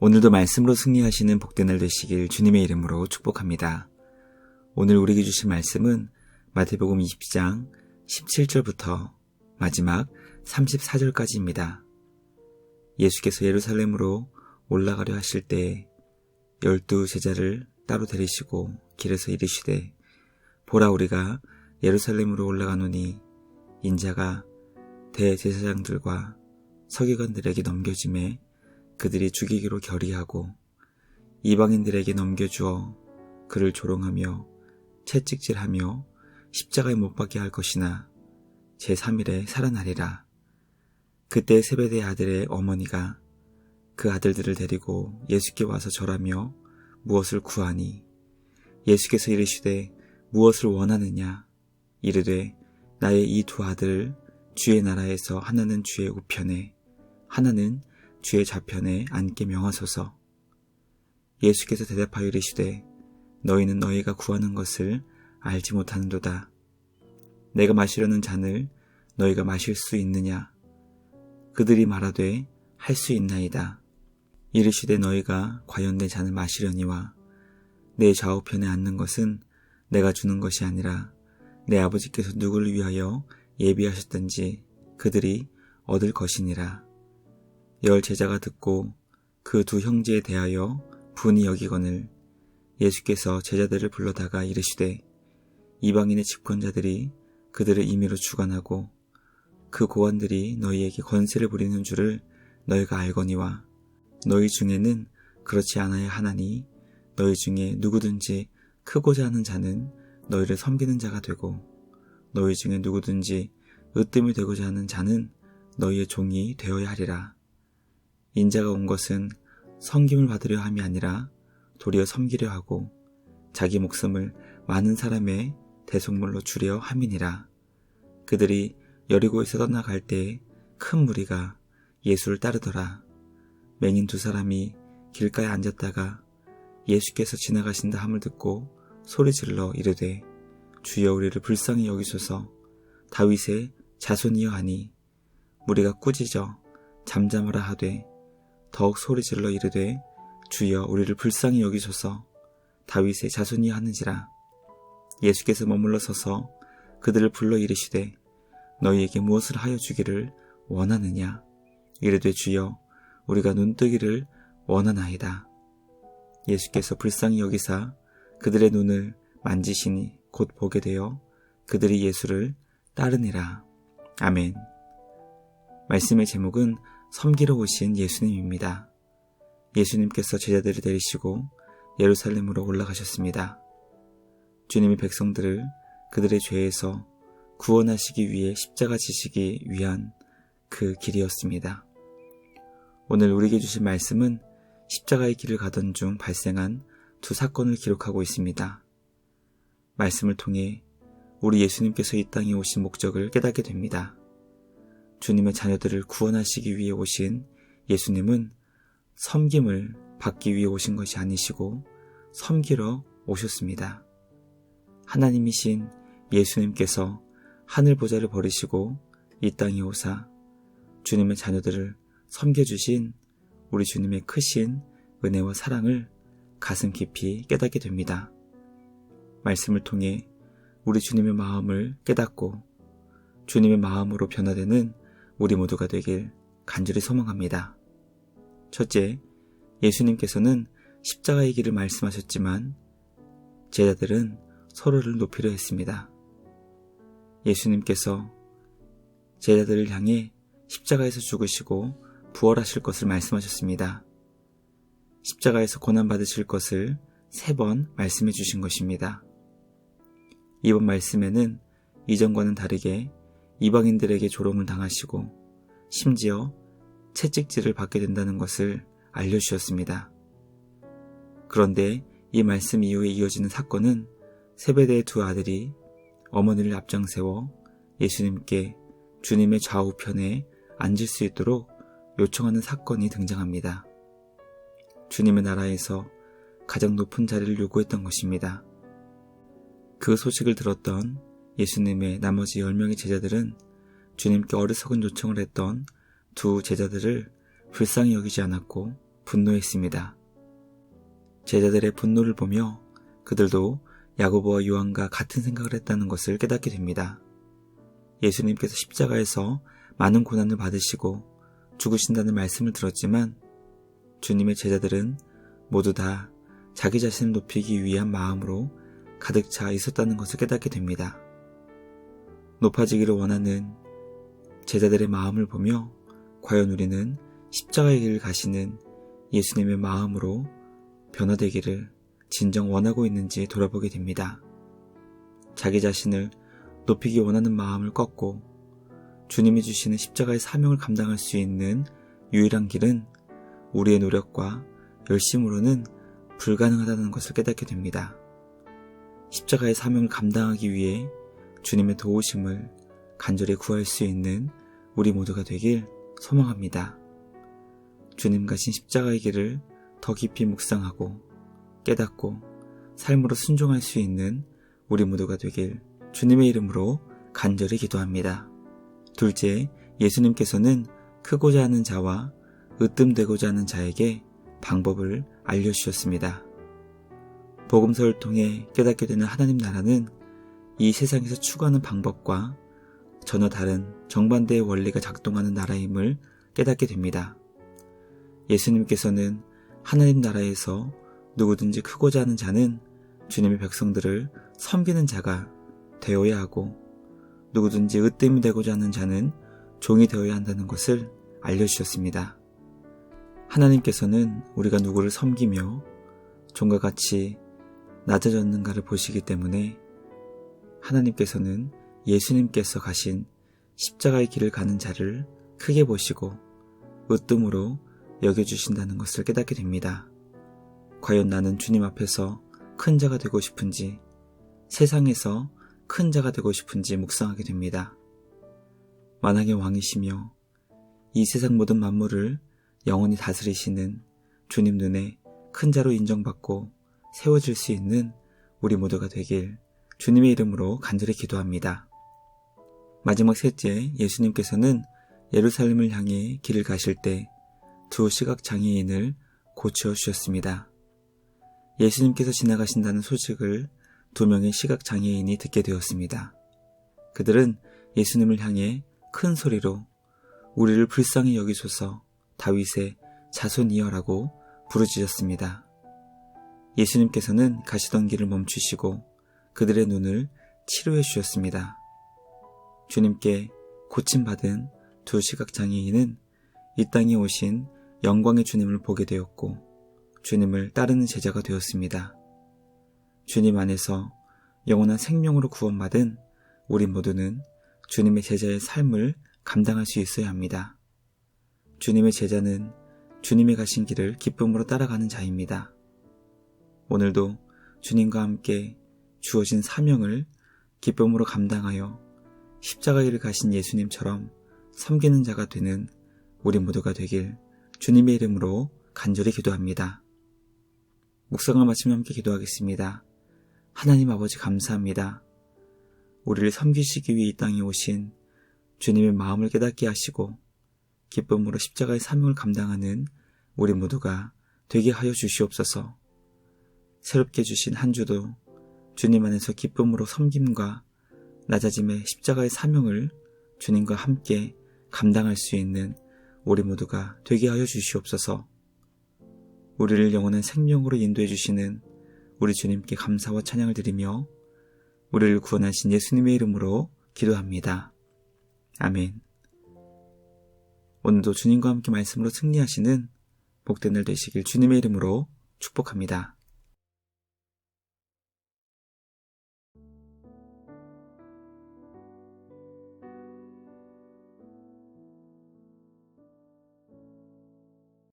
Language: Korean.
오늘도 말씀으로 승리하시는 복된 날 되시길 주님의 이름으로 축복합니다. 오늘 우리에게 주신 말씀은 마태복음 20장 17절부터 마지막 34절까지입니다. 예수께서 예루살렘으로 올라가려 하실 때 12 제자를 따로 데리시고 길에서 이르시되 보라 우리가 예루살렘으로 올라가노니 인자가 대제사장들과 서기관들에게 넘겨짐에 그들이 죽이기로 결의하고 이방인들에게 넘겨주어 그를 조롱하며 채찍질하며 십자가에 못 박게 할 것이나 제3일에 살아나리라. 그때 세베대의 아들의 어머니가 그 아들들을 데리고 예수께 와서 절하며 무엇을 구하니 예수께서 이르시되 무엇을 원하느냐 이르되 나의 이 두 아들을 주의 나라에서 하나는 주의 우편에 하나는 주의 좌편에 앉게 명하소서. 예수께서 대답하여 이르시되 너희는 너희가 구하는 것을 알지 못하는도다. 내가 마시려는 잔을 너희가 마실 수 있느냐? 그들이 말하되 할 수 있나이다. 이르시되 너희가 과연 내 잔을 마시려니와 내 좌우편에 앉는 것은 내가 주는 것이 아니라 내 아버지께서 누구를 위하여 예비하셨든지 그들이 얻을 것이니라. 10 제자가 듣고 그 두 형제에 대하여 분이 여기거늘 예수께서 제자들을 불러다가 이르시되 이방인의 집권자들이 그들을 임의로 주관하고 그 고관들이 너희에게 권세를 부리는 줄을 너희가 알거니와 너희 중에는 그렇지 않아야 하나니 너희 중에 누구든지 크고자 하는 자는 너희를 섬기는 자가 되고 너희 중에 누구든지 으뜸이 되고자 하는 자는 너희의 종이 되어야 하리라. 인자가 온 것은 섬김을 받으려 함이 아니라 도리어 섬기려 하고 자기 목숨을 많은 사람의 대속물로 주려 함이니라. 그들이 여리고에서 떠나갈 때에 큰 무리가 예수를 따르더라. 맹인 2 사람이 길가에 앉았다가 예수께서 지나가신다 함을 듣고 소리질러 이르되 주여 우리를 불쌍히 여기소서. 다윗의 자손이여 하니 무리가 꾸짖어 잠잠하라 하되 더욱 소리질러 이르되 주여 우리를 불쌍히 여기소서. 다윗의 자손이여 하는지라. 예수께서 머물러 서서 그들을 불러 이르시되 너희에게 무엇을 하여 주기를 원하느냐? 이르되 주여 우리가 눈뜨기를 원하나이다. 예수께서 불쌍히 여기사 그들의 눈을 만지시니 곧 보게 되어 그들이 예수를 따르니라. 아멘. 말씀의 제목은 섬기러 오신 예수님입니다. 예수님께서 제자들을 데리시고 예루살렘으로 올라가셨습니다. 주님의 백성들을 그들의 죄에서 구원하시기 위해 십자가 지시기 위한 그 길이었습니다. 오늘 우리에게 주신 말씀은 십자가의 길을 가던 중 발생한 2 사건을 기록하고 있습니다. 말씀을 통해 우리 예수님께서 이 땅에 오신 목적을 깨닫게 됩니다. 주님의 자녀들을 구원하시기 위해 오신 예수님은 섬김을 받기 위해 오신 것이 아니시고 섬기러 오셨습니다. 하나님이신 예수님께서 하늘 보좌를 버리시고 이 땅에 오사 주님의 자녀들을 섬겨주신 우리 주님의 크신 은혜와 사랑을 가슴 깊이 깨닫게 됩니다. 말씀을 통해 우리 주님의 마음을 깨닫고 주님의 마음으로 변화되는 우리 모두가 되길 간절히 소망합니다. 첫째, 예수님께서는 십자가의 길을 말씀하셨지만 제자들은 서로를 높이려 했습니다. 예수님께서 제자들을 향해 십자가에서 죽으시고 부활하실 것을 말씀하셨습니다. 십자가에서 고난받으실 것을 3번 말씀해 주신 것입니다. 이번 말씀에는 이전과는 다르게 이방인들에게 조롱을 당하시고 심지어 채찍질을 받게 된다는 것을 알려주셨습니다. 그런데 이 말씀 이후에 이어지는 사건은 세베대의 2 아들이 어머니를 앞장세워 예수님께 주님의 좌우편에 앉을 수 있도록 요청하는 사건이 등장합니다. 주님의 나라에서 가장 높은 자리를 요구했던 것입니다. 그 소식을 들었던 예수님의 나머지 10명의 제자들은 주님께 어리석은 요청을 했던 2 제자들을 불쌍히 여기지 않았고 분노했습니다. 제자들의 분노를 보며 그들도 야고보와 요한과 같은 생각을 했다는 것을 깨닫게 됩니다. 예수님께서 십자가에서 많은 고난을 받으시고 죽으신다는 말씀을 들었지만 주님의 제자들은 모두 다 자기 자신을 높이기 위한 마음으로 가득 차 있었다는 것을 깨닫게 됩니다. 높아지기를 원하는 제자들의 마음을 보며 과연 우리는 십자가의 길을 가시는 예수님의 마음으로 변화되기를 진정 원하고 있는지 돌아보게 됩니다. 자기 자신을 높이기 원하는 마음을 꺾고 주님이 주시는 십자가의 사명을 감당할 수 있는 유일한 길은 우리의 노력과 열심으로는 불가능하다는 것을 깨닫게 됩니다. 십자가의 사명을 감당하기 위해 주님의 도우심을 간절히 구할 수 있는 우리 모두가 되길 소망합니다. 주님 가신 십자가의 길을 더 깊이 묵상하고 깨닫고 삶으로 순종할 수 있는 우리 모두가 되길 주님의 이름으로 간절히 기도합니다. 둘째, 예수님께서는 크고자 하는 자와 으뜸되고자 하는 자에게 방법을 알려주셨습니다. 복음서를 통해 깨닫게 되는 하나님 나라는 이 세상에서 추구하는 방법과 전혀 다른 정반대의 원리가 작동하는 나라임을 깨닫게 됩니다. 예수님께서는 하나님 나라에서 누구든지 크고자 하는 자는 주님의 백성들을 섬기는 자가 되어야 하고 누구든지 으뜸이 되고자 하는 자는 종이 되어야 한다는 것을 알려주셨습니다. 하나님께서는 우리가 누구를 섬기며 종과 같이 낮아졌는가를 보시기 때문에 하나님께서는 예수님께서 가신 십자가의 길을 가는 자를 크게 보시고 으뜸으로 여겨주신다는 것을 깨닫게 됩니다. 과연 나는 주님 앞에서 큰 자가 되고 싶은지 세상에서 큰 자가 되고 싶은지 묵상하게 됩니다. 만왕의 왕이시며 이 세상 모든 만물을 영원히 다스리시는 주님 눈에 큰 자로 인정받고 세워질 수 있는 우리 모두가 되길 주님의 이름으로 간절히 기도합니다. 마지막 셋째, 예수님께서는 예루살렘을 향해 길을 가실 때 두 시각장애인을 고쳐 주셨습니다. 예수님께서 지나가신다는 소식을 두 명의 시각장애인이 듣게 되었습니다. 그들은 예수님을 향해 큰 소리로 우리를 불쌍히 여기소서 다윗의 자손이여라고 부르짖었습니다. 예수님께서는 가시던 길을 멈추시고 그들의 눈을 치료해 주셨습니다. 주님께 고침받은 두 시각장애인은 이 땅에 오신 영광의 주님을 보게 되었고 주님을 따르는 제자가 되었습니다. 주님 안에서 영원한 생명으로 구원받은 우리 모두는 주님의 제자의 삶을 감당할 수 있어야 합니다. 주님의 제자는 주님이 가신 길을 기쁨으로 따라가는 자입니다. 오늘도 주님과 함께 주어진 사명을 기쁨으로 감당하여 십자가 길을 가신 예수님처럼 섬기는 자가 되는 우리 모두가 되길 주님의 이름으로 간절히 기도합니다. 묵상을 마치며 함께 기도하겠습니다. 하나님 아버지 감사합니다. 우리를 섬기시기 위해 이 땅에 오신 주님의 마음을 깨닫게 하시고 기쁨으로 십자가의 사명을 감당하는 우리 모두가 되게 하여 주시옵소서. 새롭게 주신 한 주도 주님 안에서 기쁨으로 섬김과 낮아짐의 십자가의 사명을 주님과 함께 감당할 수 있는 우리 모두가 되게 하여 주시옵소서. 우리를 영원한 생명으로 인도해 주시는 우리 주님께 감사와 찬양을 드리며 우리를 구원하신 예수님의 이름으로 기도합니다. 아멘. 오늘도 주님과 함께 말씀으로 승리하시는 복된 날 되시길 주님의 이름으로 축복합니다.